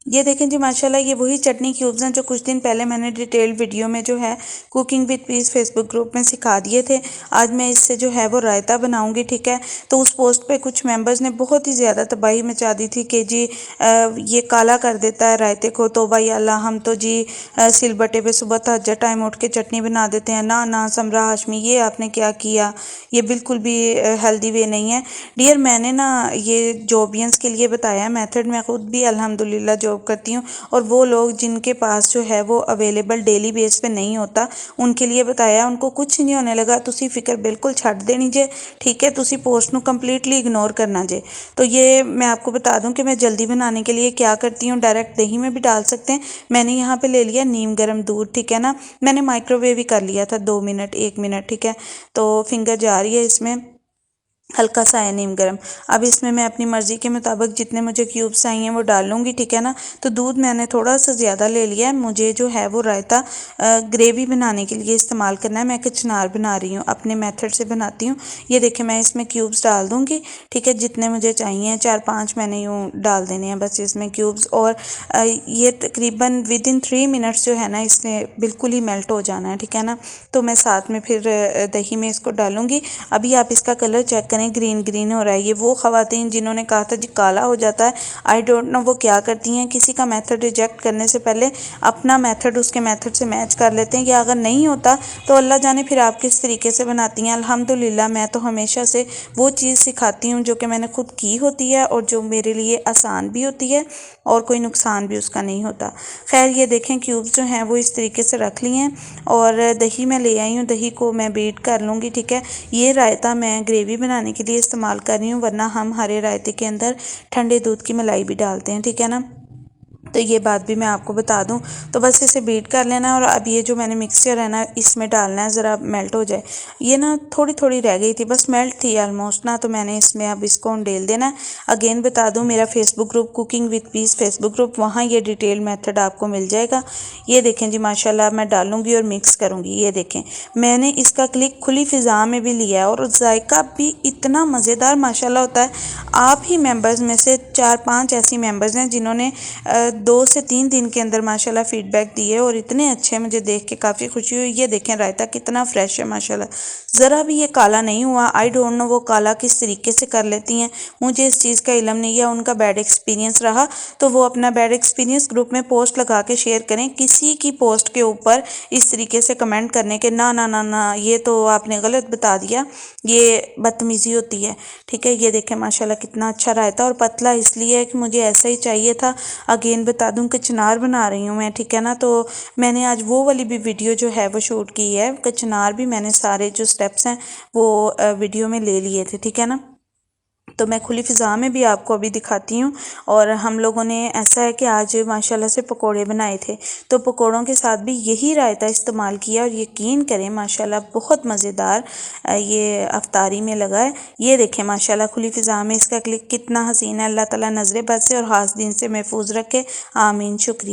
ये देखें जी माशाल्लाह ये वही चटनी क्यूब्स हैं जो कुछ दिन पहले मैंने डिटेल्ड वीडियो में जो है cooking with piece Facebook group में सिखा दिए थे। आज मैं इससे जो है वो रायता बनाऊंगी, ठीक है। तो उस पोस्ट पे कुछ मेंबर्स ने बहुत ही ज़्यादा तबाही मचा दी थी कि जी ये काला कर देता है रायते को, तो भाई अल्लाह हम तो जी सिलबट्टे पे सुबह तहज्जुद टाइम उठ के चटनी बना देते हैं। ना ना समरा हाशमी, ये आपने क्या किया, ये बिल्कुल भी हेल्दी वे नहीं है। डियर मैंने ना ये जॉबियंस के लिए बताया मेथड, मैं खुद भी अल्हम्दुलिल्लाह जॉब करती हूँ और वो लोग जिनके पास जो है वो अवेलेबल डेली बेस पे नहीं होता उनके लिए बताया, उनको कुछ नहीं होने लगा। तुसी फिक्र बिल्कुल छੱਡ देनी जे, ठीक है। तुसी पोस्ट ਨੂੰ कंप्लीटली इग्नोर करना जे। तो ये मैं आपको बता दूं कि मैं जल्दी बनाने के लिए क्या करती हूँ, डायरेक्ट दही में भी डाल सकते हैं। मैंने यहाँ पे ले लिया नीम गर्म दूध, ठीक है ना। मैंने माइक्रोवेव ही कर लिया था 2 मिनट 1 मिनट, ठीक है। तो फिंगर जा रही है इसमें, हल्का सा है नीम गर्म। अब इसमें मैं अपनी मर्ज़ी के मुताबिक जितने मुझे क्यूब्स चाहिए वो डाल लूँगी, ठीक है ना। तो दूध मैंने थोड़ा सा ज़्यादा ले लिया है। मुझे जो है वो रायता ग्रेवी बनाने के लिए इस्तेमाल करना है। मैं कचनार बना रही हूँ, अपने मेथड से बनाती हूँ। ये देखिए मैं इसमें क्यूब्स डाल दूँगी, ठीक है। जितने मुझे चाहिए 4-5 मैंने यूँ डाल देने हैं बस इसमें क्यूब्स। और ये तकरीबन विद इन 3 मिनट्स जो है ना इसने बिल्कुल ही मेल्ट हो जाना है, ठीक है ना। तो मैं साथ में फिर दही में इसको डालूँगी। अभी आप इसका कलर चेक करें, ग्रीन ग्रीन हो रहा है। ये वो ख़वातीन जिन्होंने कहा था जी काला हो जाता है, आई डोंट नो वो क्या करती हैं, किसी का मेथड रिजेक्ट करने से पहले अपना मेथड उसके मेथड से मैच कर लेते हैं। या अगर नहीं होता तो अल्लाह जाने फिर आप किस तरीके से बनाती हैं। अल्हम्दुलिल्लाह मैं तो हमेशा से वो चीज़ सिखाती हूँ जो कि मैंने खुद की होती है और जो मेरे लिए आसान भी होती है और कोई नुकसान भी उसका नहीं होता। खैर ये देखें क्यूब्स जो हैं वो इस तरीके से रख लिए हैं और दही मैं ले आई हूँ, दही को मैं बीट कर लूँगी, ठीक है। ये रायता मैं ग्रेवी बनाने के लिए इस्तेमाल कर रही हूँ, वरना हम हरे रायते के अंदर ठंडे दूध की मलाई भी डालते हैं, ठीक है ना। तो ये बात भी मैं आपको बता दूं। तो बस इसे बीट कर लेना है और अब ये जो मैंने मिक्सचर है ना इसमें डालना है, ज़रा मेल्ट हो जाए। ये ना थोड़ी थोड़ी रह गई थी, बस मेल्ट थी ऑलमोस्ट ना, तो मैंने इसमें अब इसको डेल देना है। अगेन बता दूं मेरा Facebook group cooking with piece Facebook group, वहाँ ये डिटेल मेथड आपको मिल जाएगा। ये देखें जी माशाल्लाह मैं डालूंगी और मिक्स करूँगी। ये देखें मैंने इसका क्लिक खुली फ़िज़ा में भी लिया है और जायका भी इतना मज़ेदार माशाल्लाह होता है। आप ही मेंबर्स में से 4-5 ऐसी मेंबर्स हैं जिन्होंने 2 से 3 दिन के अंदर माशाल्लाह फीडबैक दिए और इतने अच्छे, मुझे देख के काफ़ी खुशी हुई। ये देखें रायता कितना फ्रेश है माशाल्लाह, ज़रा भी ये काला नहीं हुआ। आई डोंट नो वो काला किस तरीके से कर लेती हैं, मुझे इस चीज़ का इल्म नहीं है। उनका बैड एक्सपीरियंस रहा तो वो अपना बैड एक्सपीरियंस ग्रुप में पोस्ट लगा के शेयर करें। किसी की पोस्ट के ऊपर इस तरीके से कमेंट करने के ना ना ना ना, ये तो आपने गलत बता दिया, ये बदतमीज़ी होती है, ठीक है। ये देखें माशाल्लाह कितना अच्छा रायता और पतला इसलिए है कि मुझे ऐसा ही चाहिए था। अगेन बता दूं कचनार बना रही हूँ मैं, ठीक है ना। तो मैंने आज वो वाली भी वीडियो जो है वो शूट की है। कचनार भी मैंने सारे जो स्टेप्स हैं वो वीडियो में ले लिए थे, ठीक है ना। तो मैं खुली फ़िज़ा में भी आपको अभी दिखाती हूँ। और हम लोगों ने ऐसा है कि आज माशाल्लाह से पकोड़े बनाए थे, तो पकोड़ों के साथ भी यही रायता इस्तेमाल किया और यकीन करें माशाल्लाह बहुत मज़ेदार ये अफ्तारी में लगा है। ये देखें माशाल्लाह खुली फ़िज़ा में इसका क्लिक कितना हसीन है। अल्लाह ताला नज़र बद से और हासदीन से महफूज रखे, आमीन। शुक्रिया।